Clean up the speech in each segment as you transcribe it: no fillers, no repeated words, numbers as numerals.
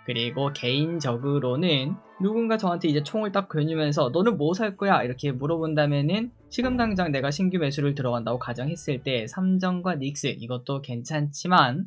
그리고 개인적으로는 누군가 저한테 이제 총을 딱 겨누면서 너는 뭐 살 거야? 이렇게 물어본다면은 지금 당장 내가 신규 매수를 들어간다고 가정했을 때 삼성과 닉스 이것도 괜찮지만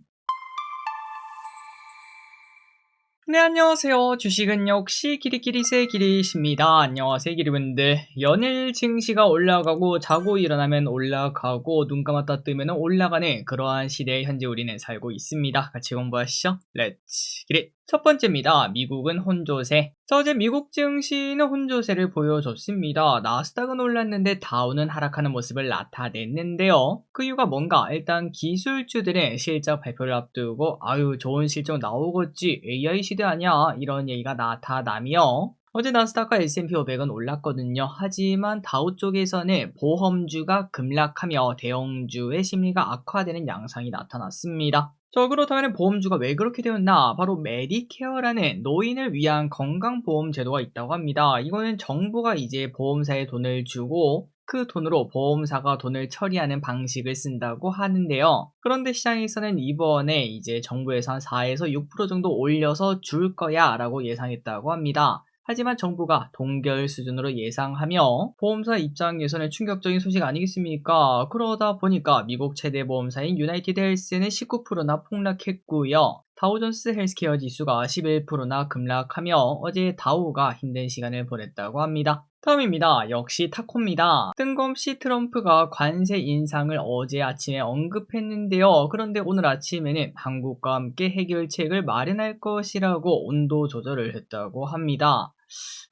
네, 안녕하세요. 주식은 역시 기리기리세 기리십니다. 안녕하세요, 기리분들. 연일 증시가 올라가고 자고 일어나면 올라가고 눈 감았다 뜨면 올라가는 그러한 시대에 현재 우리는 살고 있습니다. 같이 공부하시죠. 렛츠 기리. 첫 번째입니다. 미국은 혼조세. 자, 어제 미국 증시는 혼조세를 보여줬습니다. 나스닥은 올랐는데 다우는 하락하는 모습을 나타냈는데요. 그 이유가 뭔가? 일단 기술주들은 실적 발표를 앞두고 아유 좋은 실적 나오겠지 AI 시대 아니야 이런 얘기가 나타나며 어제 나스닥과 S&P 500은 올랐거든요. 하지만 다우 쪽에서는 보험주가 급락하며 대형주의 심리가 악화되는 양상이 나타났습니다. 자, 그렇다면 보험주가 왜 그렇게 되었나? 바로 메디케어라는 노인을 위한 건강보험 제도가 있다고 합니다. 이거는 정부가 이제 보험사에 돈을 주고 그 돈으로 보험사가 돈을 처리하는 방식을 쓴다고 하는데요. 그런데 시장에서는 이번에 이제 정부에서 한 4에서 6% 정도 올려서 줄 거야 라고 예상했다고 합니다. 하지만 정부가 동결 수준으로 예상하며 보험사 입장에서는 충격적인 소식 아니겠습니까? 그러다 보니까 미국 최대 보험사인 유나이티드 헬스는 19%나 폭락했고요. 다우존스 헬스케어 지수가 11%나 급락하며 어제 다우가 힘든 시간을 보냈다고 합니다. 다음입니다. 역시 타코입니다. 뜬금없이 트럼프가 관세 인상을 어제 아침에 언급했는데요. 그런데 오늘 아침에는 한국과 함께 해결책을 마련할 것이라고 온도 조절을 했다고 합니다.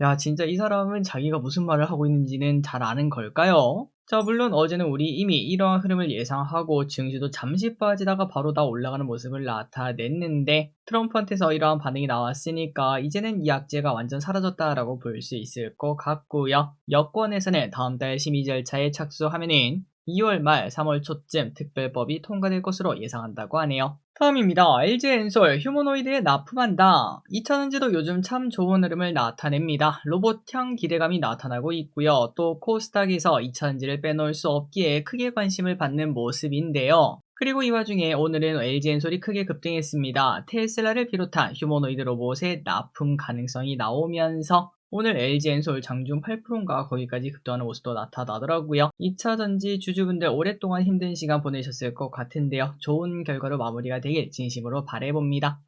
야, 진짜 이 사람은 자기가 무슨 말을 하고 있는지는 잘 아는 걸까요? 자, 물론 어제는 우리 이미 이러한 흐름을 예상하고 증시도 잠시 빠지다가 바로 다 올라가는 모습을 나타냈는데 트럼프한테서 이러한 반응이 나왔으니까 이제는 이 악재가 완전 사라졌다라고 볼 수 있을 것 같고요. 여권에서는 다음 달 심의 절차에 착수하면은 2월 말 3월 초쯤 특별법이 통과될 것으로 예상한다고 하네요. 다음입니다. LG엔솔 휴머노이드에 납품한다. 2차전지도 요즘 참 좋은 흐름을 나타냅니다. 로봇형 기대감이 나타나고 있고요. 또 코스닥에서 2차전지를 빼놓을 수 없기에 크게 관심을 받는 모습인데요. 그리고 이 와중에 오늘은 LG엔솔이 크게 급등했습니다. 테슬라를 비롯한 휴머노이드 로봇의 납품 가능성이 나오면서 오늘 LG엔솔 장중 8%인가 거기까지 급등하는 모습도 나타나더라고요. 2차전지 주주분들 오랫동안 힘든 시간 보내셨을 것 같은데요. 좋은 결과로 마무리가 되길 진심으로 바라봅니다.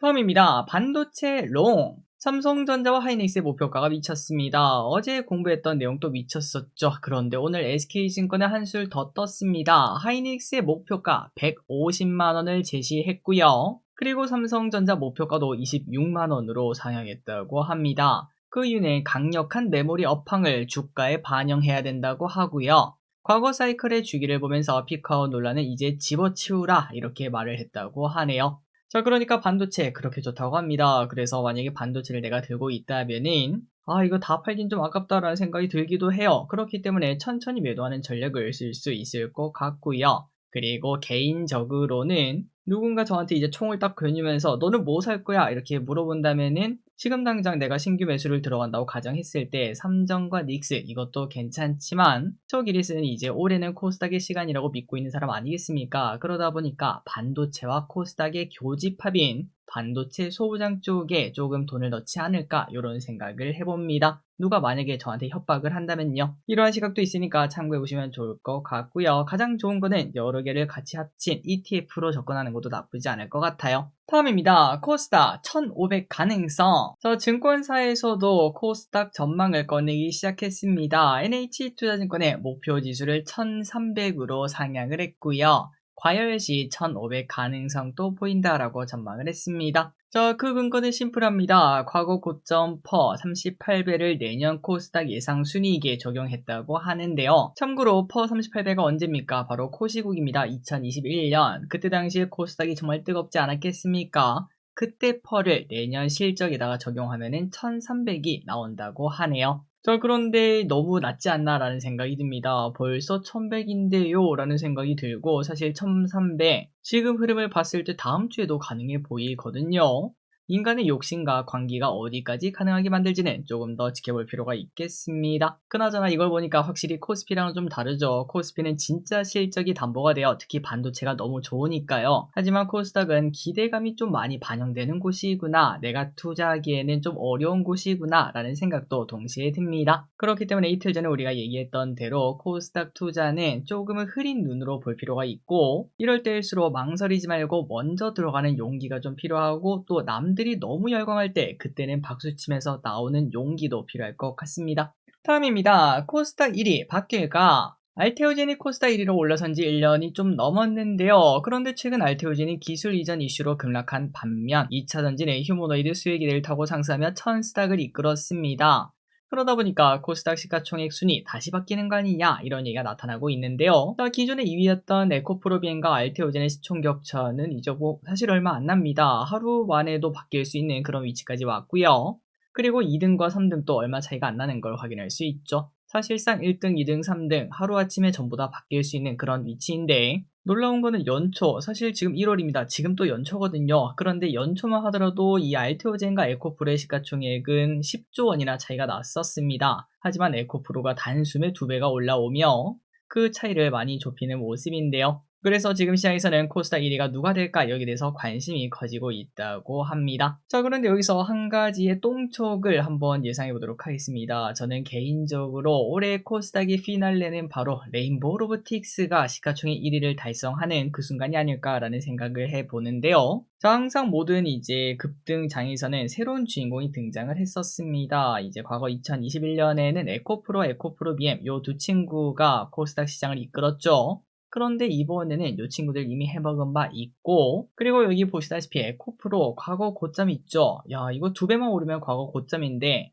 다음입니다. 반도체 롱. 삼성전자와 하이닉스의 목표가가 미쳤습니다. 어제 공부했던 내용도 미쳤었죠. 그런데 오늘 SK증권에 한술 더 떴습니다. 하이닉스의 목표가 150만원을 제시했고요. 그리고 삼성전자 목표가도 26만원으로 상향했다고 합니다. 그 이유는 강력한 메모리 업황을 주가에 반영해야 된다고 하고요. 과거 사이클의 주기를 보면서 피크아웃 논란은 이제 집어치우라 이렇게 말을 했다고 하네요. 자, 그러니까 반도체 그렇게 좋다고 합니다. 그래서 만약에 반도체를 내가 들고 있다면은 이거 다 팔긴 좀 아깝다라는 생각이 들기도 해요. 그렇기 때문에 천천히 매도하는 전략을 쓸 수 있을 것 같고요. 그리고 개인적으로는 누군가 저한테 이제 총을 딱 겨누면서 너는 뭐 살 거야? 이렇게 물어본다면은 지금 당장 내가 신규 매수를 들어간다고 가정했을 때 삼성과 닉스 이것도 괜찮지만 저 기리스는 이제 올해는 코스닥의 시간이라고 믿고 있는 사람 아니겠습니까? 그러다 보니까 반도체와 코스닥의 교집합인 반도체 소부장 쪽에 조금 돈을 넣지 않을까 이런 생각을 해봅니다. 누가 만약에 저한테 협박을 한다면요. 이러한 시각도 있으니까 참고해보시면 좋을 것 같고요. 가장 좋은 거는 여러 개를 같이 합친 ETF로 접근하는 것도 나쁘지 않을 것 같아요. 다음입니다. 코스닥 1500 가능성. 증권사에서도 코스닥 전망을 꺼내기 시작했습니다. NH투자증권의 목표 지수를 1300으로 상향을 했고요. 과열시 1500 가능성도 보인다라고 전망을 했습니다. 그 근거는 심플합니다. 과거 고점 퍼 38배를 내년 코스닥 예상 순이익에 적용했다고 하는데요. 참고로 퍼 38배가 언제입니까? 바로 코시국입니다. 2021년. 그때 당시에 코스닥이 정말 뜨겁지 않았겠습니까? 그때 퍼를 내년 실적에다가 적용하면은 1300이 나온다고 하네요. 그런데 너무 낮지 않나 라는 생각이 듭니다. 벌써 1100인데요 라는 생각이 들고 사실 1300 지금 흐름을 봤을 때 다음 주에도 가능해 보이거든요. 인간의 욕심과 광기가 어디까지 가능하게 만들지는 조금 더 지켜볼 필요가 있겠습니다. 그나저나 이걸 보니까 확실히 코스피랑은 좀 다르죠. 코스피는 진짜 실적이 담보가 돼요. 특히 반도체가 너무 좋으니까요. 하지만 코스닥은 기대감이 좀 많이 반영되는 곳이구나, 내가 투자하기에는 좀 어려운 곳이구나 라는 생각도 동시에 듭니다. 그렇기 때문에 이틀 전에 우리가 얘기했던 대로 코스닥 투자는 조금은 흐린 눈으로 볼 필요가 있고, 이럴 때일수록 망설이지 말고 먼저 들어가는 용기가 좀 필요하고, 또 남들이 너무 열광할 때 그때는 박수치면서 나오는 용기도 필요할 것 같습니다. 다음입니다. 코스닥 1위 바뀔까? 알테오젠이 코스닥 1위로 올라선 지 1년이 좀 넘었는데요. 그런데 최근 알테오젠이 기술 이전 이슈로 급락한 반면 2차전지는 휴머노이드 수혜기를 타고 상승하며 천스닥을 이끌었습니다. 그러다 보니까 코스닥 시가총액 순위 다시 바뀌는 거 아니냐, 이런 얘기가 나타나고 있는데요. 기존에 2위였던 에코프로비엔과 알테오젠의 시총 격차는 이제 사실 얼마 안 납니다. 하루 만에도 바뀔 수 있는 그런 위치까지 왔고요. 그리고 2등과 3등도 얼마 차이가 안 나는 걸 확인할 수 있죠. 사실상 1등, 2등, 3등 하루아침에 전부 다 바뀔 수 있는 그런 위치인데, 놀라운 거는 연초, 사실 지금 1월입니다. 지금 또 연초거든요. 그런데 연초만 하더라도 이 알테오젠과 에코프로의 시가총액은 10조 원이나 차이가 났었습니다. 하지만 에코프로가 단숨에 2배가 올라오며 그 차이를 많이 좁히는 모습인데요. 그래서 지금 시장에서는 코스닥 1위가 누가 될까, 여기에 대해서 관심이 커지고 있다고 합니다. 자, 그런데 여기서 한 가지의 똥촉을 한번 예상해 보도록 하겠습니다. 저는 개인적으로 올해 코스닥의 피날레는 바로 레인보우 로보틱스가 시가총액 1위를 달성하는 그 순간이 아닐까라는 생각을 해보는데요. 자, 항상 모든 이제 급등장에서는 새로운 주인공이 등장을 했었습니다. 이제 과거 2021년에는 에코프로, 에코프로 BM 요 두 친구가 코스닥 시장을 이끌었죠. 그런데 이번에는 이 친구들 이미 해먹은 바 있고, 그리고 여기 보시다시피 에코프로 과거 고점 있죠. 야, 이거 2배만 오르면 과거 고점인데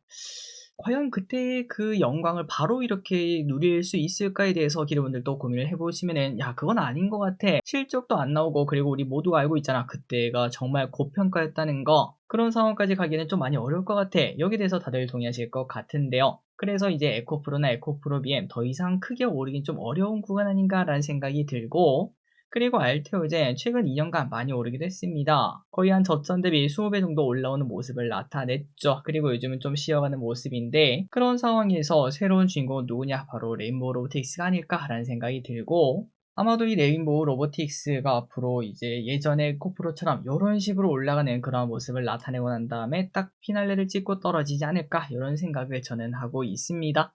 과연 그때 그 영광을 바로 이렇게 누릴 수 있을까에 대해서 기대분들도 고민을 해보시면은, 야, 그건 아닌 것 같아. 실적도 안 나오고, 그리고 우리 모두가 알고 있잖아, 그때가 정말 고평가였다는 거. 그런 상황까지 가기에는 좀 많이 어려울 것 같아. 여기에 대해서 다들 동의하실 것 같은데요. 그래서 이제 에코프로나 에코프로 BM 더 이상 크게 오르긴 좀 어려운 구간 아닌가라는 생각이 들고, 그리고 알테오젠 최근 2년간 많이 오르기도 했습니다. 거의 한 저점 대비 20배 정도 올라오는 모습을 나타냈죠. 그리고 요즘은 좀 쉬어가는 모습인데, 그런 상황에서 새로운 주인공은 누구냐, 바로 레인보우 로보틱스가 아닐까라는 생각이 들고, 아마도 이 레인보우 로보틱스가 앞으로 이제 예전에 코프로처럼 이런 식으로 올라가는 그런 모습을 나타내고 난 다음에 딱 피날레를 찍고 떨어지지 않을까, 이런 생각을 저는 하고 있습니다.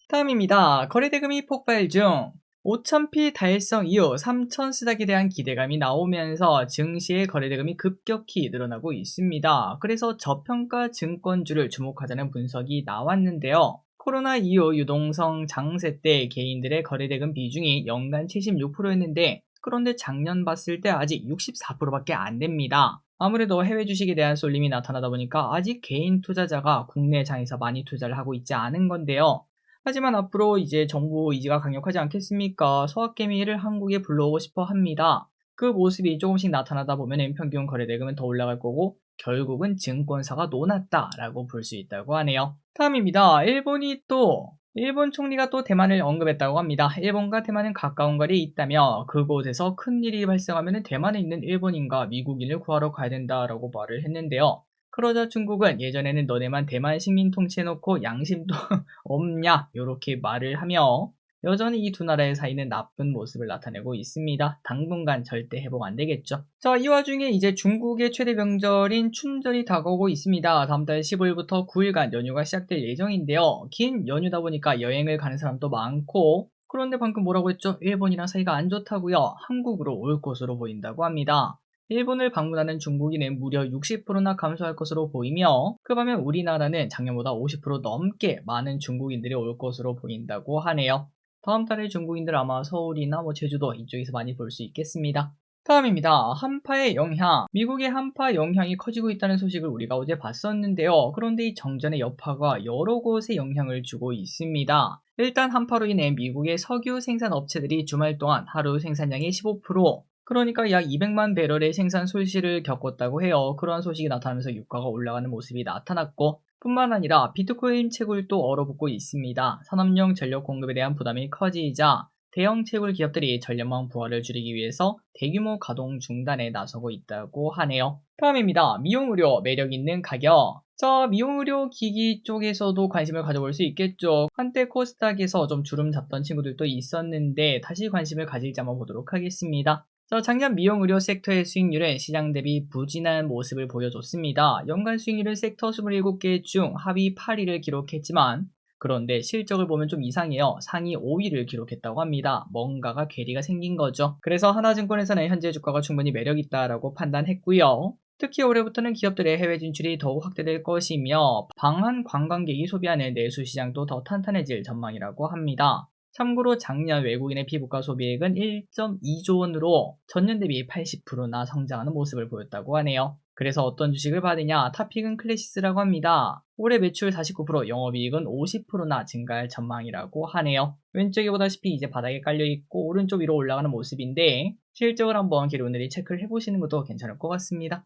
다음입니다. 거래대금이 폭발 중. 5000P 달성 이후 3000 스닥에 대한 기대감이 나오면서 증시의 거래대금이 급격히 늘어나고 있습니다. 그래서 저평가 증권주를 주목하자는 분석이 나왔는데요. 코로나 이후 유동성 장세 때 개인들의 거래대금 비중이 연간 76%였는데, 그런데 작년 봤을 때 아직 64%밖에 안 됩니다. 아무래도 해외 주식에 대한 쏠림이 나타나다 보니까 아직 개인 투자자가 국내 장에서 많이 투자를 하고 있지 않은 건데요. 하지만 앞으로 이제 정부 의지가 강력하지 않겠습니까? 소확개미를 한국에 불러오고 싶어 합니다. 그 모습이 조금씩 나타나다 보면 평균 거래대금은 더 올라갈 거고, 결국은 증권사가 노났다라고 볼 수 있다고 하네요. 다음입니다. 일본 총리가 또 대만을 언급했다고 합니다. 일본과 대만은 가까운 거리에 있다며 그곳에서 큰일이 발생하면 대만에 있는 일본인과 미국인을 구하러 가야 된다라고 말을 했는데요. 그러자 중국은 예전에는 너네만 대만 식민 통치해놓고 양심도 없냐, 이렇게 말을 하며 여전히 이 두 나라의 사이는 나쁜 모습을 나타내고 있습니다. 당분간 절대 회복 안 되겠죠. 자, 이 와중에 이제 중국의 최대 명절인 춘절이 다가오고 있습니다. 다음 달 15일부터 9일간 연휴가 시작될 예정인데요. 긴 연휴다 보니까 여행을 가는 사람도 많고, 그런데 방금 뭐라고 했죠? 일본이랑 사이가 안 좋다고요? 한국으로 올 것으로 보인다고 합니다. 일본을 방문하는 중국인은 무려 60%나 감소할 것으로 보이며, 그 반면 우리나라는 작년보다 50% 넘게 많은 중국인들이 올 것으로 보인다고 하네요. 다음 달에 중국인들 아마 서울이나 제주도 이쪽에서 많이 볼 수 있겠습니다. 다음입니다. 한파의 영향. 미국의 한파 영향이 커지고 있다는 소식을 우리가 어제 봤었는데요. 그런데 이 정전의 여파가 여러 곳에 영향을 주고 있습니다. 일단 한파로 인해 미국의 석유 생산 업체들이 주말 동안 하루 생산량의 15%, 그러니까 약 200만 배럴의 생산 손실을 겪었다고 해요. 그러한 소식이 나타나면서 유가가 올라가는 모습이 나타났고, 뿐만 아니라 비트코인 채굴도 얼어붙고 있습니다. 산업용 전력 공급에 대한 부담이 커지자 대형 채굴 기업들이 전력망 부하를 줄이기 위해서 대규모 가동 중단에 나서고 있다고 하네요. 다음입니다. 미용의료 매력 있는 가격. 자, 미용의료 기기 쪽에서도 관심을 가져볼 수 있겠죠. 한때 코스닥에서 좀 주름 잡던 친구들도 있었는데 다시 관심을 가질지 한번 보도록 하겠습니다. 자, 작년 미용의료 섹터의 수익률은 시장 대비 부진한 모습을 보여줬습니다. 연간 수익률은 섹터 27개 중 하위 8위를 기록했지만 그런데 실적을 보면 좀 이상해요. 상위 5위를 기록했다고 합니다. 뭔가가 괴리가 생긴 거죠. 그래서 하나증권에서는 현재 주가가 충분히 매력있다라고 판단했고요. 특히 올해부터는 기업들의 해외 진출이 더욱 확대될 것이며 방한 관광객이 소비하는 내수 시장도 더 탄탄해질 전망이라고 합니다. 참고로 작년 외국인의 피부과 소비액은 1.2조 원으로 전년 대비 80%나 성장하는 모습을 보였다고 하네요. 그래서 어떤 주식을 받으냐? 탑픽은 클래시스라고 합니다. 올해 매출 49%, 영업이익은 50%나 증가할 전망이라고 하네요. 왼쪽에 보다시피 이제 바닥에 깔려있고 오른쪽 위로 올라가는 모습인데 실적을 한번 기론들이 체크를 해보시는 것도 괜찮을 것 같습니다.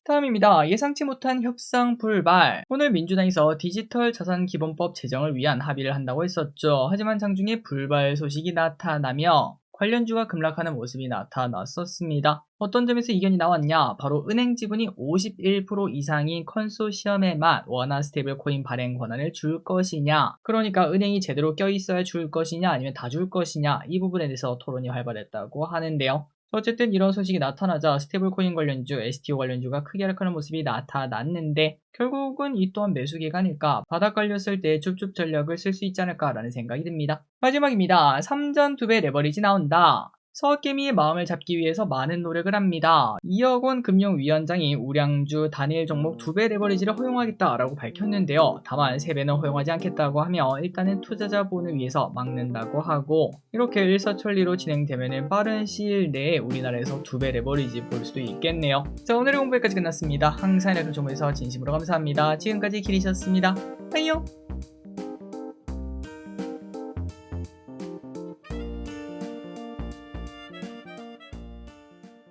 다음입니다. 예상치 못한 협상 불발. 오늘 민주당에서 디지털 자산 기본법 제정을 위한 합의를 한다고 했었죠. 하지만 장중에 불발 소식이 나타나며 관련주가 급락하는 모습이 나타났었습니다. 어떤 점에서 이견이 나왔냐? 바로 은행 지분이 51% 이상인 컨소시엄에만 원화 스테이블 코인 발행 권한을 줄 것이냐? 그러니까 은행이 제대로 껴있어야 줄 것이냐 아니면 다 줄 것이냐? 이 부분에 대해서 토론이 활발했다고 하는데요. 어쨌든 이런 소식이 나타나자 스테이블코인 관련주, STO 관련주가 크게 하락하는 모습이 나타났는데 결국은 이 또한 매수 기간일까? 바닥 걸렸을 때 줍줍 전략을 쓸 수 있지 않을까라는 생각이 듭니다. 마지막입니다. 3전 2배 레버리지 나온다. 서학개미의 마음을 잡기 위해서 많은 노력을 합니다. 이혁원 금융위원장이 우량주 단일 종목 2배 레버리지를 허용하겠다라고 밝혔는데요. 다만 3배는 허용하지 않겠다고 하며 일단은 투자자 보호를 위해서 막는다고 하고 이렇게 일사천리로 진행되면 빠른 시일 내에 우리나라에서 2배 레버리지 볼 수도 있겠네요. 자, 오늘의 공부까지 끝났습니다. 항상 이렇게 정보에서 진심으로 감사합니다. 지금까지 길이셨습니다. 안녕!